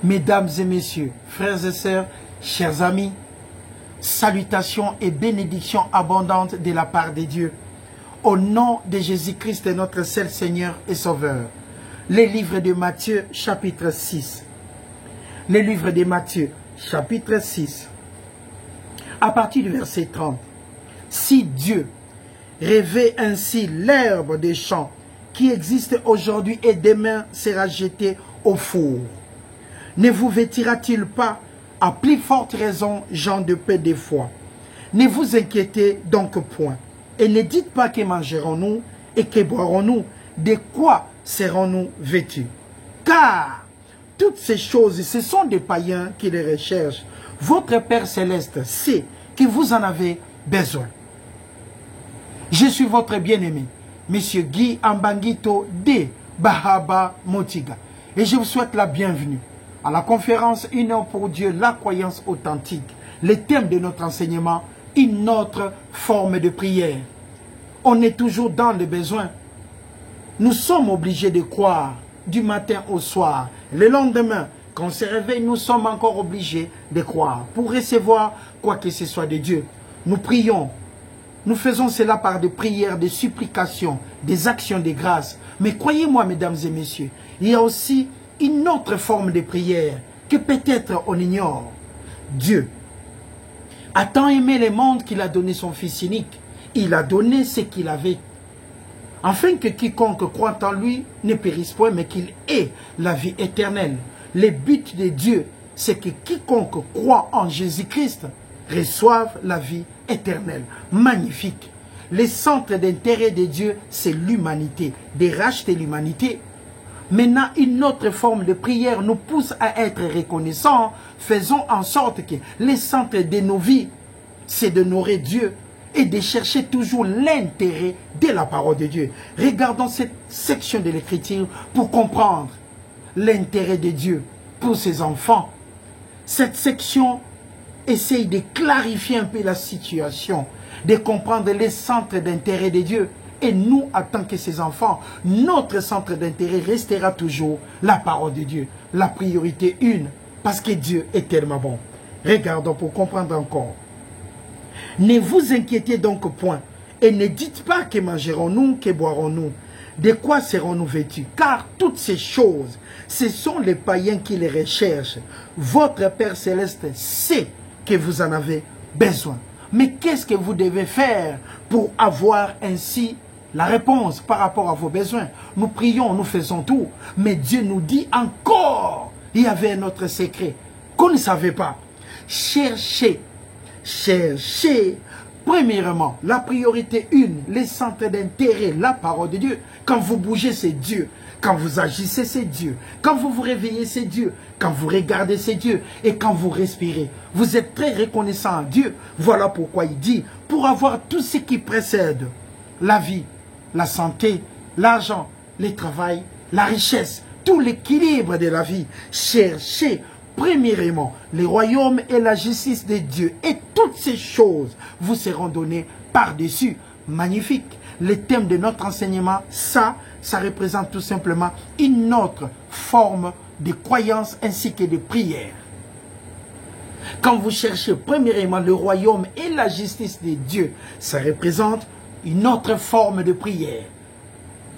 Mesdames et messieurs, frères et sœurs, chers amis, salutations et bénédictions abondantes de la part de Dieu. Au nom de Jésus-Christ, notre seul Seigneur et Sauveur. Le livre de Matthieu, chapitre 6. Le livre de Matthieu, chapitre 6. À partir du verset 30. Si Dieu revêt ainsi l'herbe des champs qui existe aujourd'hui et demain sera jetée au four, ne vous vêtira-t-il pas à plus forte raison, gens de peu de foi? Ne vous inquiétez donc point, et ne dites pas que mangerons-nous et que boirons-nous, de quoi serons-nous vêtus? Car toutes ces choses, ce sont des païens qui les recherchent. Votre Père Céleste sait que vous en avez besoin. Je suis votre bien-aimé, Monsieur Guy Ambangito de Bahaba Motiga, et je vous souhaite la bienvenue à la conférence Une heure pour Dieu, la croyance authentique. Le thème de notre enseignement, une autre forme de prière. On est toujours dans le besoin. Nous sommes obligés de croire du matin au soir. Le lendemain, quand on se réveille, nous sommes encore obligés de croire pour recevoir quoi que ce soit de Dieu. Nous prions. Nous faisons cela par des prières, des supplications, des actions de grâce. Mais croyez-moi, mesdames et messieurs, il y a aussi une autre forme de prière que peut-être on ignore. Dieu a tant aimé le monde qu'il a donné son Fils unique. Il a donné ce qu'il avait, afin que quiconque croit en lui ne périsse point, mais qu'il ait la vie éternelle. Le but de Dieu, c'est que quiconque croit en Jésus-Christ reçoive la vie éternelle. Magnifique. Le centre d'intérêt de Dieu, c'est l'humanité, de racheter l'humanité. Maintenant, une autre forme de prière nous pousse à être reconnaissants. Faisons en sorte que le centre de nos vies, c'est d'honorer Dieu et de chercher toujours l'intérêt de la parole de Dieu. Regardons cette section de l'Écriture pour comprendre l'intérêt de Dieu pour ses enfants. Cette section essaye de clarifier un peu la situation, de comprendre les centres d'intérêt de Dieu. Et nous, en tant que ses enfants, notre centre d'intérêt restera toujours la parole de Dieu. La priorité une, parce que Dieu est tellement bon. Regardons pour comprendre encore. Ne vous inquiétez donc point, et ne dites pas que mangerons-nous, que boirons-nous, de quoi serons-nous vêtus? Car toutes ces choses, ce sont les païens qui les recherchent. Votre Père Céleste sait que vous en avez besoin. Mais qu'est-ce que vous devez faire pour avoir ainsi la réponse par rapport à vos besoins? Nous prions, nous faisons tout. Mais Dieu nous dit encore, il y avait un autre secret qu'on ne savait pas. Cherchez, cherchez. Premièrement, la priorité une, les centres d'intérêt, la parole de Dieu. Quand vous bougez, c'est Dieu. Quand vous agissez, c'est Dieu. Quand vous vous réveillez, c'est Dieu. Quand vous regardez, c'est Dieu. Et quand vous respirez, vous êtes très reconnaissant à Dieu. Voilà pourquoi il dit, pour avoir tout ce qui précède, la vie, la santé, l'argent, le travail, la richesse, tout l'équilibre de la vie, cherchez premièrement le royaume et la justice de Dieu. Et toutes ces choses vous seront données par-dessus. Magnifique. Le thème de notre enseignement, ça représente tout simplement une autre forme de croyance ainsi que de prière. Quand vous cherchez premièrement le royaume et la justice de Dieu, ça représente une autre forme de prière.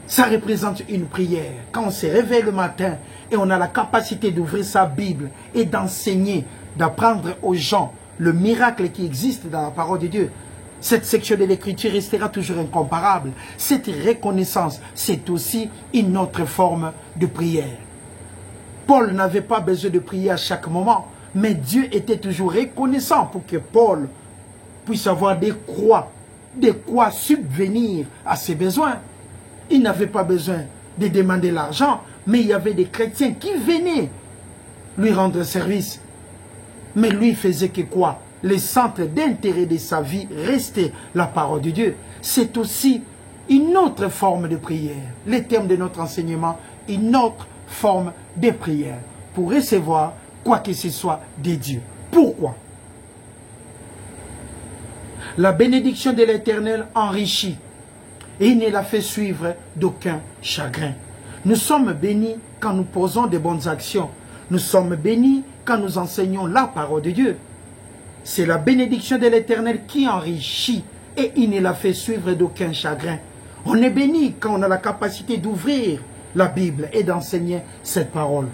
Ça représente une prière. Quand on se réveille le matin et on a la capacité d'ouvrir sa Bible et d'enseigner, d'apprendre aux gens le miracle qui existe dans la parole de Dieu, cette section de l'Écriture restera toujours incomparable. Cette reconnaissance, c'est aussi une autre forme de prière. Paul n'avait pas besoin de prier à chaque moment, mais Dieu était toujours reconnaissant pour que Paul puisse avoir de quoi subvenir à ses besoins. Il n'avait pas besoin de demander l'argent, mais il y avait des chrétiens qui venaient lui rendre service. Mais lui faisait que quoi? Le centre d'intérêt de sa vie restait la parole de Dieu. C'est aussi une autre forme de prière. Le terme de notre enseignement, une autre forme de prière pour recevoir quoi que ce soit de Dieu. Pourquoi? La bénédiction de l'Éternel enrichit et il ne la fait suivre d'aucun chagrin. Nous sommes bénis quand nous posons de bonnes actions. Nous sommes bénis quand nous enseignons la parole de Dieu. C'est la bénédiction de l'Éternel qui enrichit et il ne la fait suivre d'aucun chagrin. On est béni quand on a la capacité d'ouvrir la Bible et d'enseigner cette parole.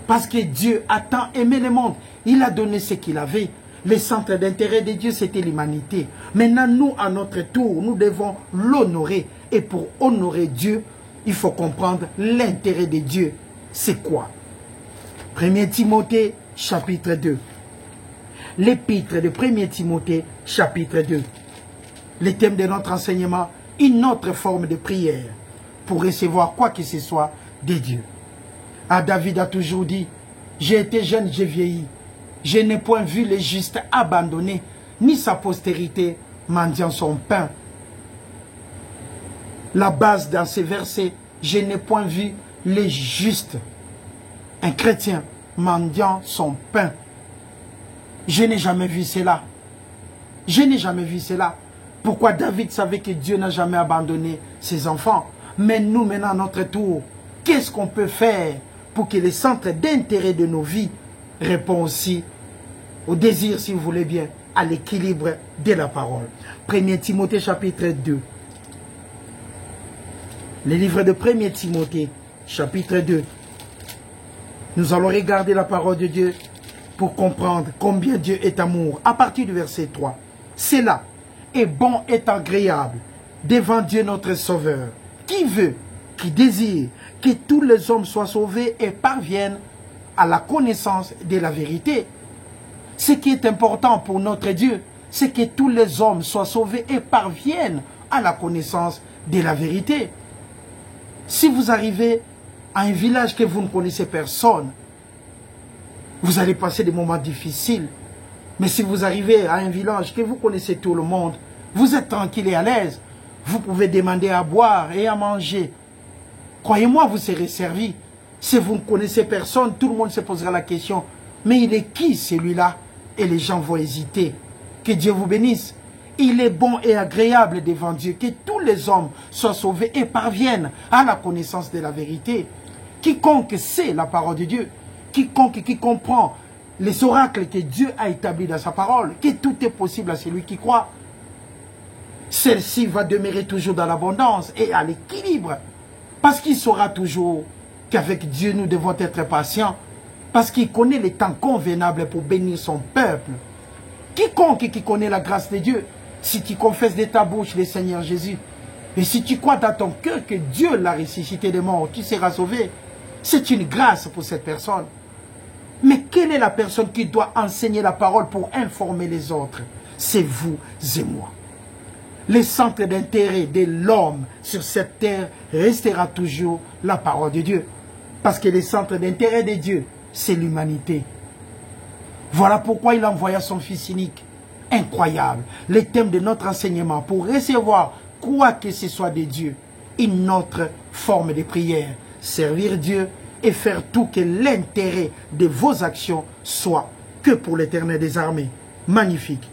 Parce que Dieu a tant aimé le monde, il a donné ce qu'il avait. Le centre d'intérêt de Dieu, c'était l'humanité. Maintenant, nous, à notre tour, nous devons l'honorer. Et pour honorer Dieu, il faut comprendre l'intérêt de Dieu. C'est quoi? 1 Timothée, chapitre 2. L'épître de 1 Timothée, chapitre 2. Le thème de notre enseignement, une autre forme de prière pour recevoir quoi que ce soit de Dieu. Ah, David a toujours dit, j'ai été jeune, j'ai vieilli. Je n'ai point vu le juste abandonné, ni sa postérité mendiant son pain. La base dans ces versets, je n'ai point vu le juste, un chrétien, mendiant son pain. Je n'ai jamais vu cela. Je n'ai jamais vu cela. Pourquoi David savait que Dieu n'a jamais abandonné ses enfants? Mais nous, maintenant, à notre tour, qu'est-ce qu'on peut faire pour que le centre d'intérêt de nos vies répond aussi au désir, si vous voulez bien, à l'équilibre de la parole? 1 Timothée chapitre 2. Le livre de 1 Timothée chapitre 2. Nous allons regarder la parole de Dieu pour comprendre combien Dieu est amour. À partir du verset 3. Cela est bon et agréable devant Dieu notre Sauveur, qui veut, qui désire que tous les hommes soient sauvés et parviennent à la connaissance de la vérité. Ce qui est important pour notre Dieu, c'est que tous les hommes soient sauvés et parviennent à la connaissance de la vérité. Si vous arrivez à un village que vous ne connaissez personne, vous allez passer des moments difficiles. Mais si vous arrivez à un village que vous connaissez tout le monde, vous êtes tranquille et à l'aise. Vous pouvez demander à boire et à manger. Croyez-moi, vous serez servi. Si vous ne connaissez personne, tout le monde se posera la question, mais il est qui celui-là? Et les gens vont hésiter. Que Dieu vous bénisse. Il est bon et agréable devant Dieu que tous les hommes soient sauvés et parviennent à la connaissance de la vérité. Quiconque sait la parole de Dieu, quiconque qui comprend les oracles que Dieu a établis dans sa parole, que tout est possible à celui qui croit, celle-ci va demeurer toujours dans l'abondance et à l'équilibre. Parce qu'il saura toujours qu'avec Dieu nous devons être patients, parce qu'il connaît les temps convenables pour bénir son peuple. Quiconque qui connaît la grâce de Dieu, si tu confesses de ta bouche le Seigneur Jésus, et si tu crois dans ton cœur que Dieu l'a ressuscité des morts, tu seras sauvé. C'est une grâce pour cette personne. Mais quelle est la personne qui doit enseigner la parole pour informer les autres? C'est vous et moi. Le centre d'intérêt de l'homme sur cette terre restera toujours la parole de Dieu. Parce que le centre d'intérêt de Dieu, c'est l'humanité. Voilà pourquoi il envoya son Fils unique. Incroyable. Le thème de notre enseignement pour recevoir quoi que ce soit de Dieu. Une autre forme de prière. Servir Dieu et faire tout que l'intérêt de vos actions soit que pour l'Éternel des armées. Magnifique.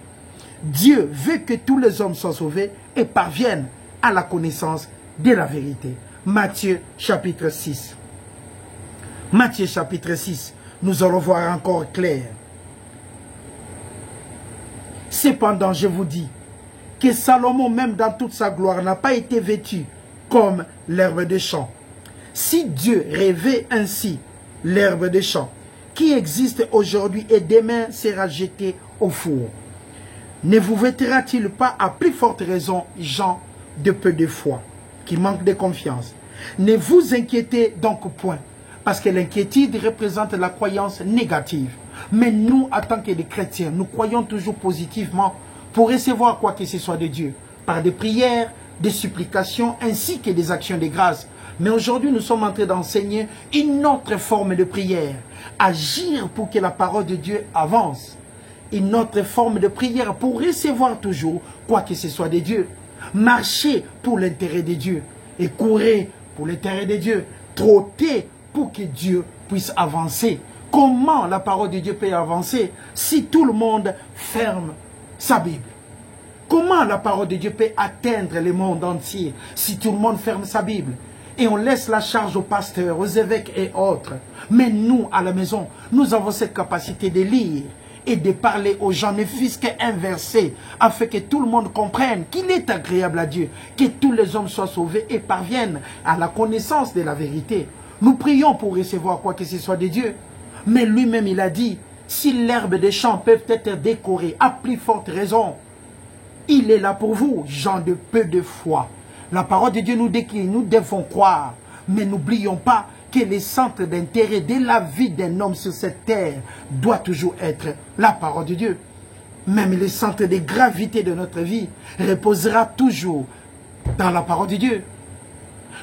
Dieu veut que tous les hommes soient sauvés et parviennent à la connaissance de la vérité. Matthieu chapitre 6. Matthieu chapitre 6. Nous allons voir encore clair. Cependant, je vous dis que Salomon, même dans toute sa gloire, n'a pas été vêtu comme l'herbe des champs. Si Dieu rêvait ainsi l'herbe des champs, qui existe aujourd'hui et demain sera jetée au four, ne vous vêtira-t-il pas à plus forte raison, gens de peu de foi, qui manquent de confiance? Ne vous inquiétez donc point, parce que l'inquiétude représente la croyance négative. Mais nous, en tant que des chrétiens, nous croyons toujours positivement pour recevoir quoi que ce soit de Dieu, par des prières, des supplications, ainsi que des actions de grâce. Mais aujourd'hui, nous sommes en train d'enseigner une autre forme de prière. Agir pour que la parole de Dieu avance. Une autre forme de prière pour recevoir toujours quoi que ce soit de Dieu. Marcher pour l'intérêt de Dieu. Et courir pour l'intérêt de Dieu. Trotter pour que Dieu puisse avancer. Comment la parole de Dieu peut avancer si tout le monde ferme sa Bible? Comment la parole de Dieu peut atteindre le monde entier si tout le monde ferme sa Bible? et on laisse la charge aux pasteurs, aux évêques et autres. Mais nous, à la maison, nous avons cette capacité de lire et de parler aux gens, ne fût-ce qu'un verset, afin que tout le monde comprenne qu'il est agréable à Dieu, que tous les hommes soient sauvés et parviennent à la connaissance de la vérité. Nous prions pour recevoir quoi que ce soit de Dieu. Mais lui-même, il a dit, si l'herbe des champs peut être décorée, à plus forte raison, il est là pour vous, gens de peu de foi. La parole de Dieu nous décline, nous devons croire, mais n'oublions pas que le centre d'intérêt de la vie d'un homme sur cette terre doit toujours être la parole de Dieu. Même le centre de gravité de notre vie reposera toujours dans la parole de Dieu.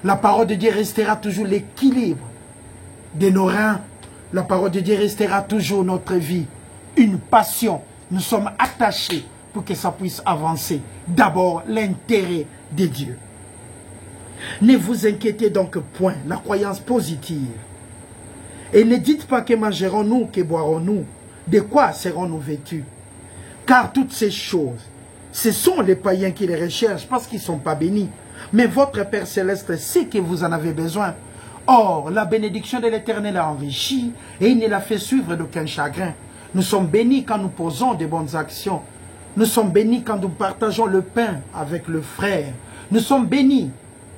La parole de Dieu restera toujours l'équilibre de nos reins. La parole de Dieu restera toujours notre vie. Une passion. Nous sommes attachés pour que ça puisse avancer. D'abord, l'intérêt de Dieu. Ne vous inquiétez donc point, la croyance positive. Et ne dites pas que mangerons-nous, que boirons-nous, de quoi serons-nous vêtus. Car toutes ces choses, ce sont les païens qui les recherchent parce qu'ils ne sont pas bénis. Mais votre Père Céleste sait que vous en avez besoin. Or, la bénédiction de l'Éternel a enrichi et il ne l'a fait suivre d'aucun chagrin. Nous sommes bénis quand nous posons de bonnes actions. Nous sommes bénis quand nous partageons le pain avec le frère. Nous sommes bénis.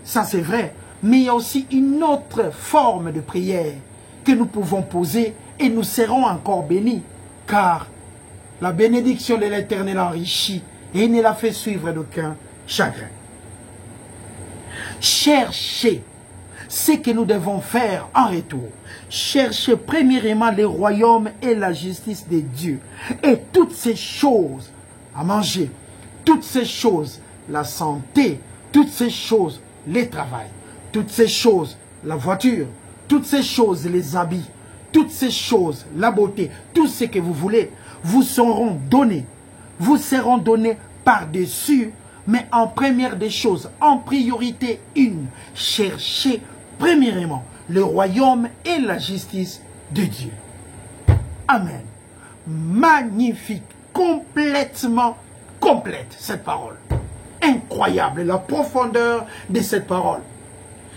Ça, c'est vrai. Mais il y a aussi une autre forme de prière que nous pouvons poser et nous serons encore bénis. Car la bénédiction de l'Éternel enrichit et il ne l'a fait suivre d'aucun chagrin. Cherchez ce que nous devons faire en retour. Cherchez premièrement le royaume et la justice de Dieu. Et toutes ces choses à manger, toutes ces choses, la santé, toutes ces choses, les travail, toutes ces choses, la voiture, toutes ces choses, les habits, toutes ces choses, la beauté, tout ce que vous voulez, vous seront donnés. Vous seront donnés par-dessus, mais en première des choses, en priorité une, cherchez premièrement le royaume et la justice de Dieu. Amen. Magnifique, complètement complète cette parole. Incroyable la profondeur de cette parole.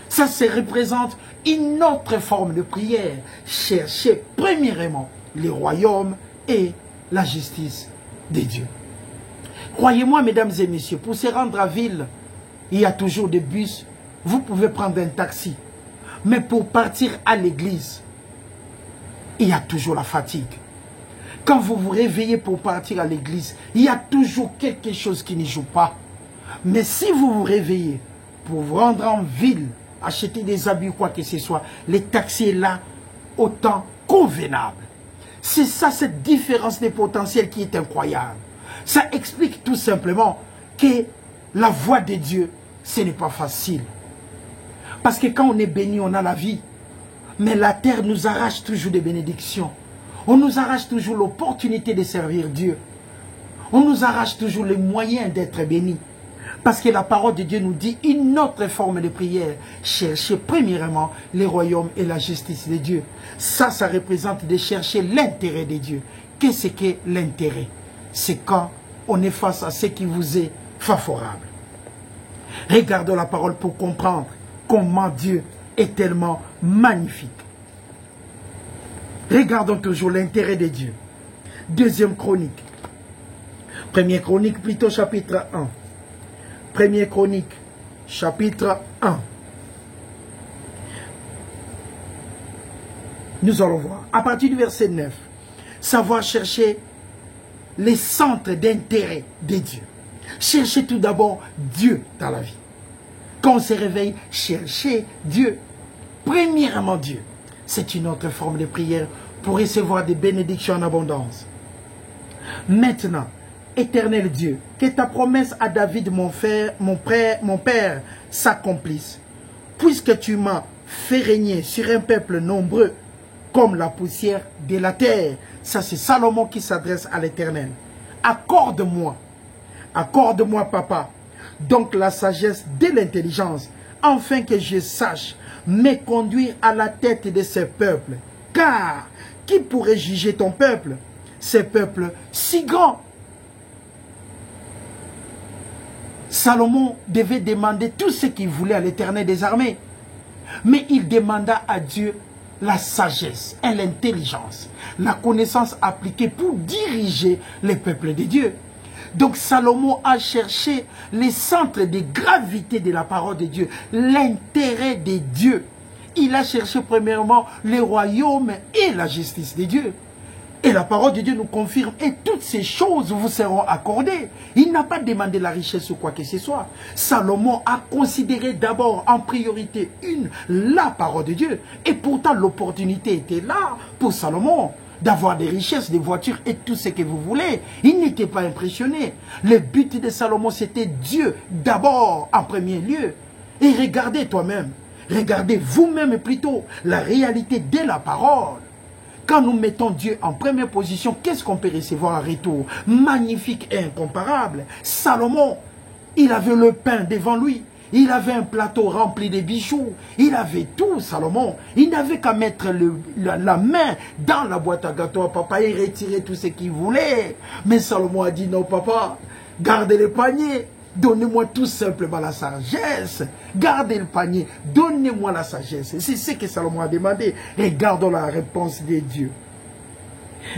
Ça se représente une autre forme de prière. Cherchez premièrement le royaume et la justice de Dieu. Croyez-moi, mesdames et messieurs, pour se rendre à ville, il y a toujours des bus. Vous pouvez prendre un taxi. Mais pour partir à l'église, il y a toujours la fatigue. Quand vous vous réveillez pour partir à l'église, il y a toujours quelque chose qui ne joue pas. Mais si vous vous réveillez pour vous rendre en ville, acheter des habits ou quoi que ce soit, le taxi est là autant convenable. C'est ça, cette différence de potentiel qui est incroyable. Ça explique tout simplement que la voie de Dieu, ce n'est pas facile. Parce que quand on est béni, on a la vie. Mais la terre nous arrache toujours des bénédictions. On nous arrache toujours l'opportunité de servir Dieu. On nous arrache toujours les moyens d'être bénis. Parce que la parole de Dieu nous dit une autre forme de prière. Chercher premièrement les royaumes et la justice de Dieu. Ça représente de chercher l'intérêt de Dieu. Qu'est-ce que l'intérêt? C'est quand on est face à ce qui vous est favorable. Regardons la parole pour comprendre comment Dieu est tellement magnifique. Regardons toujours l'intérêt de Dieu. Deuxième Chronique. Première Chronique plutôt chapitre 1. Première Chronique chapitre 1. Nous allons voir. À partir du verset 9. Savoir chercher les centres d'intérêt de Dieu. Cherchez tout d'abord Dieu dans la vie. Quand on se réveille, cherchez Dieu. Premièrement Dieu. C'est une autre forme de prière pour recevoir des bénédictions en abondance. Maintenant, Éternel Dieu, que ta promesse à David, mon père, s'accomplisse. Puisque tu m'as fait régner sur un peuple nombreux, comme la poussière de la terre. Ça, c'est Salomon qui s'adresse à l'Éternel. Accorde-moi, papa, donc la sagesse de l'intelligence, afin que je sache me conduire à la tête de ce peuple. Car, qui pourrait juger ton peuple, ce peuple si grand? Salomon devait demander tout ce qu'il voulait à l'Éternel des armées. Mais il demanda à Dieu la sagesse et l'intelligence, la connaissance appliquée pour diriger les peuples de Dieu. Donc Salomon a cherché les centres de gravité de la parole de Dieu, l'intérêt de Dieu. Il a cherché premièrement le royaume et la justice de Dieu. Et la parole de Dieu nous confirme, et toutes ces choses vous seront accordées. Il n'a pas demandé la richesse ou quoi que ce soit. Salomon a considéré d'abord en priorité la parole de Dieu. Et pourtant l'opportunité était là pour Salomon d'avoir des richesses, des voitures et tout ce que vous voulez. Il n'était pas impressionné. Le but de Salomon, c'était Dieu d'abord en premier lieu. Et regardez toi-même, regardez vous-même plutôt la réalité de la parole. Quand nous mettons Dieu en première position, qu'est-ce qu'on peut recevoir en retour? Magnifique et incomparable. Salomon, il avait le pain devant lui. Il avait un plateau rempli de bijoux. Il avait tout, Salomon. Il n'avait qu'à mettre la main dans la boîte à gâteaux à papa et retirer tout ce qu'il voulait. Mais Salomon a dit, non papa, gardez le panier. Donnez-moi tout simplement la sagesse. Gardez le panier. Donnez-moi la sagesse. C'est ce que Salomon a demandé. Regardons la réponse de Dieu.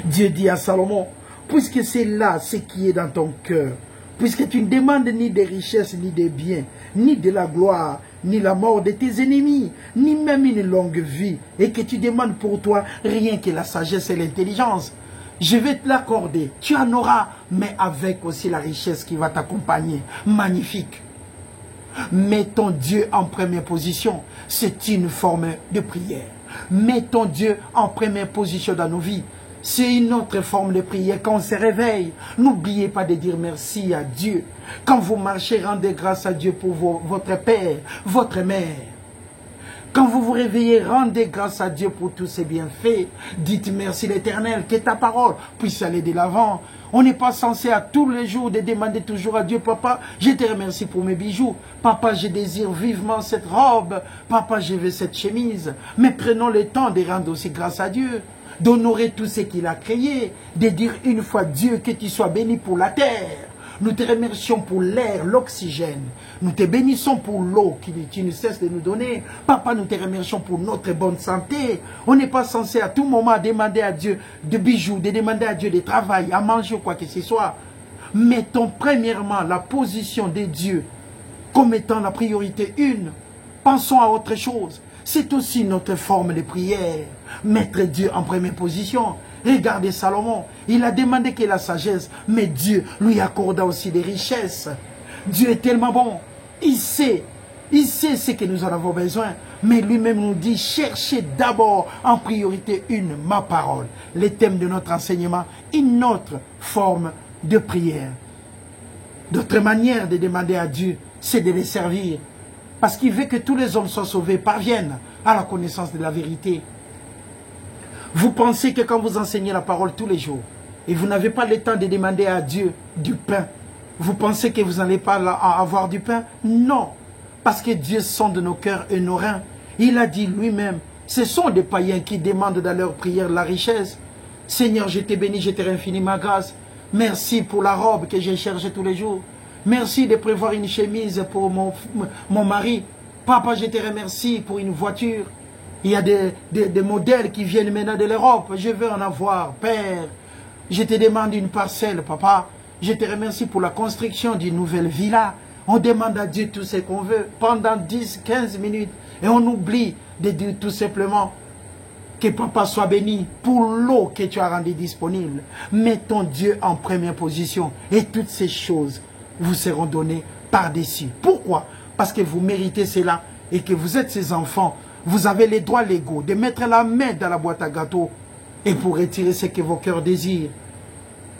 Dieu dit à Salomon, puisque c'est là ce qui est dans ton cœur, puisque tu ne demandes ni des richesses, ni des biens, ni de la gloire, ni la mort de tes ennemis, ni même une longue vie, et que tu demandes pour toi rien que la sagesse et l'intelligence, je vais te l'accorder, tu en auras, mais avec aussi la richesse qui va t'accompagner. Magnifique. Mettons Dieu en première position. C'est une forme de prière. Mettons Dieu en première position dans nos vies. C'est une autre forme de prière. Quand on se réveille, n'oubliez pas de dire merci à Dieu. Quand vous marchez, rendez grâce à Dieu pour votre père, votre mère. Quand vous vous réveillez, rendez grâce à Dieu pour tous ses bienfaits. Dites merci l'Éternel, que ta parole puisse aller de l'avant. On n'est pas censé à tous les jours de demander toujours à Dieu, papa, je te remercie pour mes bijoux. Papa, je désire vivement cette robe. Papa, je veux cette chemise. Mais prenons le temps de rendre aussi grâce à Dieu, d'honorer tout ce qu'il a créé, de dire une fois Dieu que tu sois béni pour la terre. Nous te remercions pour l'air, l'oxygène. Nous te bénissons pour l'eau que tu ne cesses de nous donner. Papa, nous te remercions pour notre bonne santé. On n'est pas censé à tout moment demander à Dieu de bijoux, de demander à Dieu de travail, à manger ou quoi que ce soit. Mettons premièrement la position de Dieu comme étant la priorité une. Pensons à autre chose. C'est aussi notre forme de prière. Mettre Dieu en première position. Regardez Salomon, il a demandé que la sagesse, mais Dieu lui accorda aussi des richesses. Dieu est tellement bon, il sait ce que nous en avons besoin, mais lui-même nous dit, cherchez d'abord en priorité ma parole. Le thème de notre enseignement, une autre forme de prière. D'autres manières de demander à Dieu, c'est de les servir, parce qu'il veut que tous les hommes soient sauvés, parviennent à la connaissance de la vérité. Vous pensez que quand vous enseignez la parole tous les jours, et vous n'avez pas le temps de demander à Dieu du pain, vous pensez que vous n'allez pas avoir du pain? Non, parce que Dieu sonde nos cœurs et nos reins. Il a dit lui-même, ce sont des païens qui demandent dans leur prière la richesse. Seigneur, je te bénis, je te infinis ma grâce. Merci pour la robe que j'ai cherchée tous les jours. Merci de prévoir une chemise pour mon mari. Papa, je te remercie pour une voiture. Il y a des modèles qui viennent maintenant de l'Europe. Je veux en avoir, Père. Je te demande une parcelle, papa. Je te remercie pour la construction d'une nouvelle villa. On demande à Dieu tout ce qu'on veut pendant 10-15 minutes. Et on oublie de dire tout simplement que papa soit béni pour l'eau que tu as rendue disponible. Mettons Dieu en première position. Et toutes ces choses vous seront données par-dessus. Pourquoi? Parce que vous méritez cela et que vous êtes ses enfants. Vous avez les droits légaux de mettre la main dans la boîte à gâteaux et pour retirer ce que vos cœurs désirent.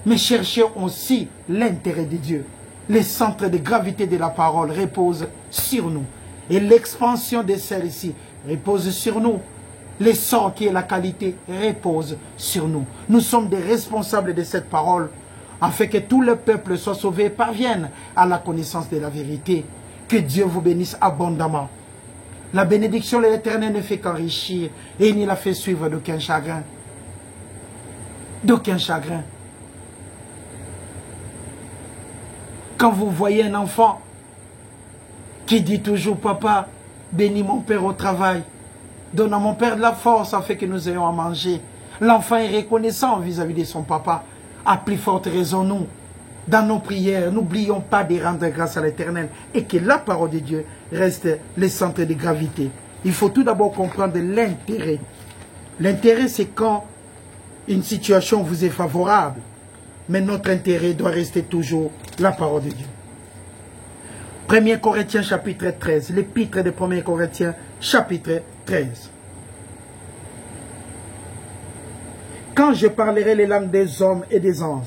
Mais cherchez aussi l'intérêt de Dieu. Les centres de gravité de la parole reposent sur nous. Et l'expansion de celle-ci repose sur nous. L'essor qui est la qualité repose sur nous. Nous sommes des responsables de cette parole afin que tout le peuple soit sauvé et parvienne à la connaissance de la vérité. Que Dieu vous bénisse abondamment. La bénédiction de l'Éternel ne fait qu'enrichir et il ne la fait suivre d'aucun chagrin. D'aucun chagrin. Quand vous voyez un enfant qui dit toujours, papa, Bénis mon Père au travail. Donne à mon Père de la force afin que nous ayons à manger. L'enfant est reconnaissant vis-à-vis de son papa. À plus forte raison, nous, dans nos prières, n'oublions pas de rendre grâce à l'Éternel et que la parole de Dieu reste le centre de gravité. Il faut tout d'abord comprendre l'intérêt. L'intérêt, c'est quand une situation vous est favorable. Mais notre intérêt doit rester toujours la parole de Dieu. 1 Corinthiens chapitre 13. L'épître de 1 Corinthiens chapitre 13. Quand je parlerai les langues des hommes et des anges,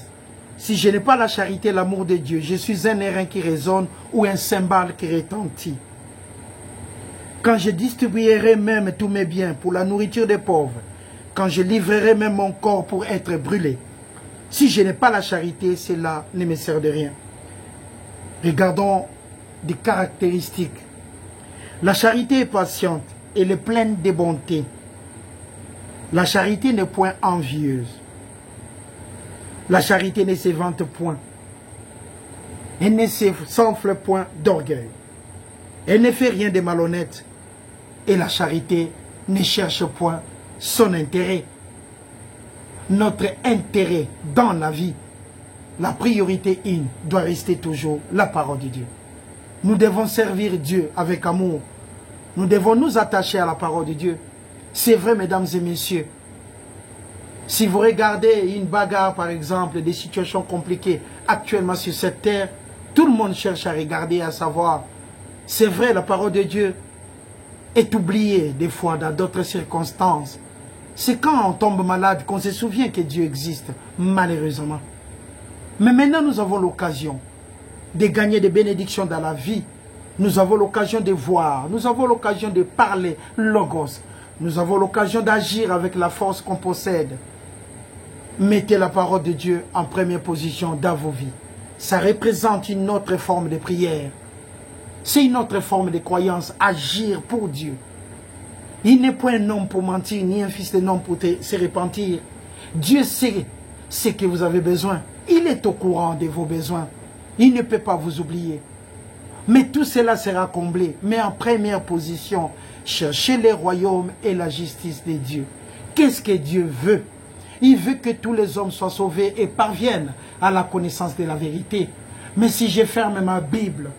si je n'ai pas la charité et l'amour de Dieu, je suis un airain qui résonne ou un cymbale qui retentit. Quand je distribuerai même tous mes biens pour la nourriture des pauvres, quand je livrerai même mon corps pour être brûlé, si je n'ai pas la charité, cela ne me sert de rien. Regardons des caractéristiques. La charité est patiente, elle est pleine de bonté. La charité n'est point envieuse. La charité ne se vante point. Elle ne s'enfle point d'orgueil. Elle ne fait rien de malhonnête. Et la charité ne cherche point son intérêt. Notre intérêt dans la vie, la priorité une doit rester toujours la parole de Dieu. Nous devons servir Dieu avec amour. Nous devons nous attacher à la parole de Dieu. C'est vrai, mesdames et messieurs. Si vous regardez une bagarre, par exemple, des situations compliquées actuellement sur cette terre, tout le monde cherche à regarder, à savoir. C'est vrai, la parole de Dieu est oubliée des fois dans d'autres circonstances. C'est quand on tombe malade qu'on se souvient que Dieu existe, malheureusement. Mais maintenant, nous avons l'occasion de gagner des bénédictions dans la vie. Nous avons l'occasion de voir, nous avons l'occasion de parler, logos. Nous avons l'occasion d'agir avec la force qu'on possède. Mettez la parole de Dieu en première position dans vos vies. Ça représente une autre forme de prière. C'est une autre forme de croyance, agir pour Dieu. Il n'est point un homme pour mentir, ni un fils d'un homme pour se repentir. Dieu sait ce que vous avez besoin. Il est au courant de vos besoins. Il ne peut pas vous oublier. Mais tout cela sera comblé. Mais en première position, cherchez le royaume et la justice de Dieu. Qu'est-ce que Dieu veut? Il veut que tous les hommes soient sauvés et parviennent à la connaissance de la vérité. Mais si je ferme ma Bible,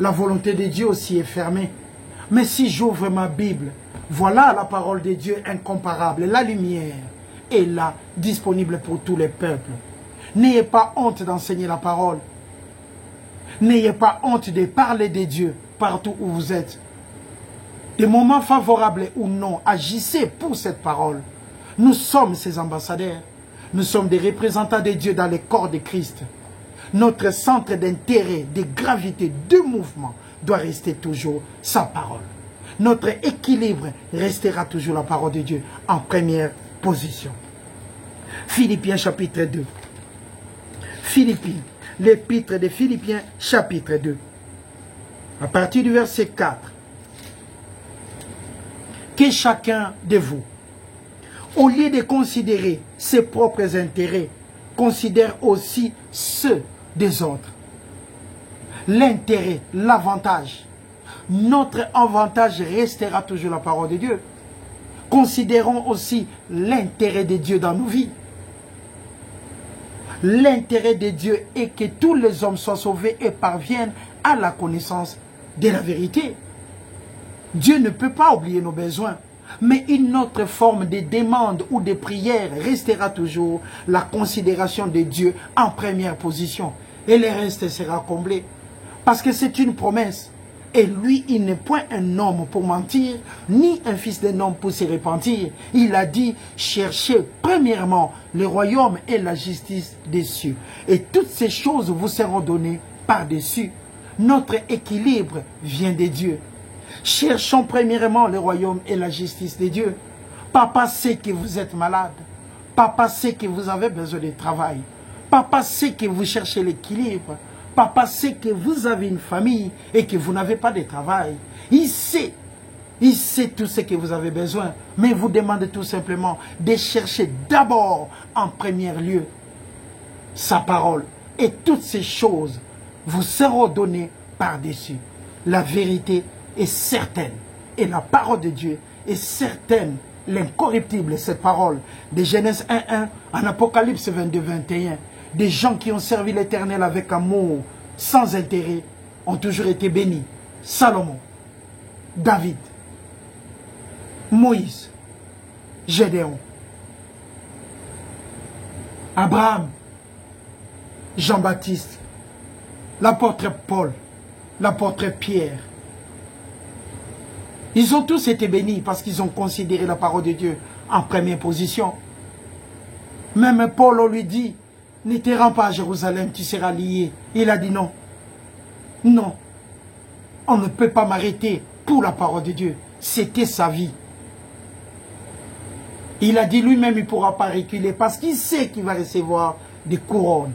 la volonté de Dieu aussi est fermée. Mais si j'ouvre ma Bible, voilà la parole de Dieu incomparable. La lumière est là, disponible pour tous les peuples. N'ayez pas honte d'enseigner la parole. N'ayez pas honte de parler de Dieu partout où vous êtes. Des moments favorables ou non, agissez pour cette parole. Nous sommes ses ambassadeurs. Nous sommes des représentants de Dieu dans le corps de Christ. Notre centre d'intérêt, de gravité, de mouvement doit rester toujours sa parole. Notre équilibre restera toujours la parole de Dieu en première position. Philippiens chapitre 2. Philippiens, l'épître de Philippiens chapitre 2. À partir du verset 4. Que chacun de vous, au lieu de considérer ses propres intérêts, considère aussi ceux des autres. L'intérêt, l'avantage. Notre avantage restera toujours la parole de Dieu. Considérons aussi l'intérêt de Dieu dans nos vies. L'intérêt de Dieu est que tous les hommes soient sauvés et parviennent à la connaissance de la vérité. Dieu ne peut pas oublier nos besoins. Mais une autre forme de demande ou de prière restera toujours la considération de Dieu en première position. Et le reste sera comblé. Parce que c'est une promesse. Et lui, il n'est point un homme pour mentir, ni un fils d'un homme pour se repentir. Il a dit, cherchez premièrement le royaume et la justice des cieux. Et toutes ces choses vous seront données par-dessus. Notre équilibre vient de Dieu. Cherchons premièrement le royaume et la justice de Dieu. Papa sait que vous êtes malade. Papa sait que vous avez besoin de travail. Papa sait que vous cherchez l'équilibre. Papa sait que vous avez une famille et que vous n'avez pas de travail. Il sait tout ce que vous avez besoin. Mais il vous demande tout simplement de chercher d'abord en premier lieu sa parole. Et toutes ces choses vous seront données par-dessus. La vérité est certaine. Et la parole de Dieu est certaine, l'incorruptible, cette parole de Genèse 1:1 en Apocalypse 22:21. Des gens qui ont servi l'Éternel avec amour, sans intérêt, ont toujours été bénis. Salomon, David, Moïse, Gédéon, Abraham, Jean-Baptiste, l'apôtre Paul, l'apôtre Pierre. Ils ont tous été bénis parce qu'ils ont considéré la parole de Dieu en première position. Même Paul, on lui dit, ne te rends pas à Jérusalem, tu seras lié. Il a dit non. Non. On ne peut pas m'arrêter pour la parole de Dieu. C'était sa vie. Il a dit lui-même, il ne pourra pas reculer parce qu'il sait qu'il va recevoir des couronnes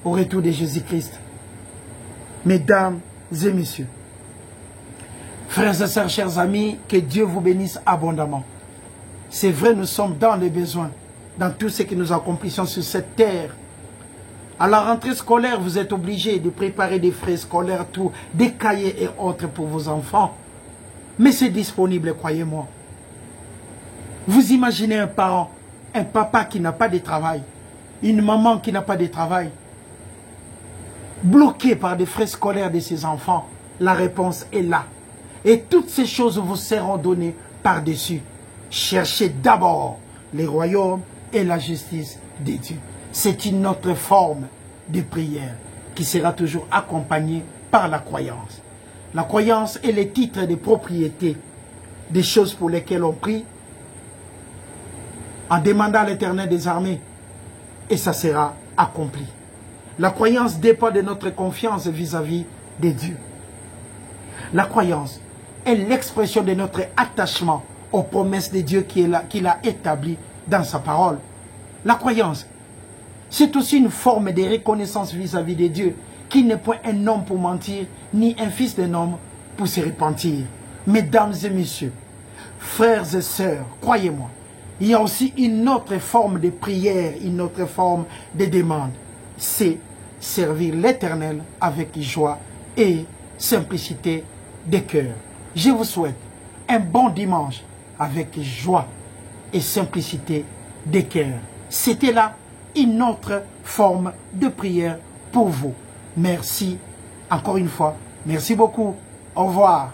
au retour de Jésus-Christ. Mesdames et messieurs, frères et sœurs, chers amis, que Dieu vous bénisse abondamment. C'est vrai, nous sommes dans les besoins, dans tout ce que nous accomplissons sur cette terre. À la rentrée scolaire, vous êtes obligés de préparer des frais scolaires, tout, des cahiers et autres pour vos enfants. Mais c'est disponible, croyez-moi. Vous imaginez un parent, un papa qui n'a pas de travail, une maman qui n'a pas de travail, bloqué par des frais scolaires de ses enfants. La réponse est là. Et toutes ces choses vous seront données par-dessus. Cherchez d'abord les royaumes et la justice de Dieu. C'est une autre forme de prière qui sera toujours accompagnée par la croyance. La croyance est le titre de propriété des choses pour lesquelles on prie en demandant à l'Éternel des armées et ça sera accompli. La croyance dépend de notre confiance vis-à-vis de Dieu. La croyance est l'expression de notre attachement aux promesses de Dieu qu'il a établies dans sa parole. La croyance, c'est aussi une forme de reconnaissance vis-à-vis de Dieu, qui n'est point un homme pour mentir, ni un fils d'un homme pour se repentir. Mesdames et messieurs, frères et sœurs, croyez-moi, il y a aussi une autre forme de prière, une autre forme de demande. C'est servir l'Éternel avec joie et simplicité de cœur. Je vous souhaite un bon dimanche avec joie et simplicité de cœur. C'était là une autre forme de prière pour vous. Merci encore une fois. Merci beaucoup. Au revoir.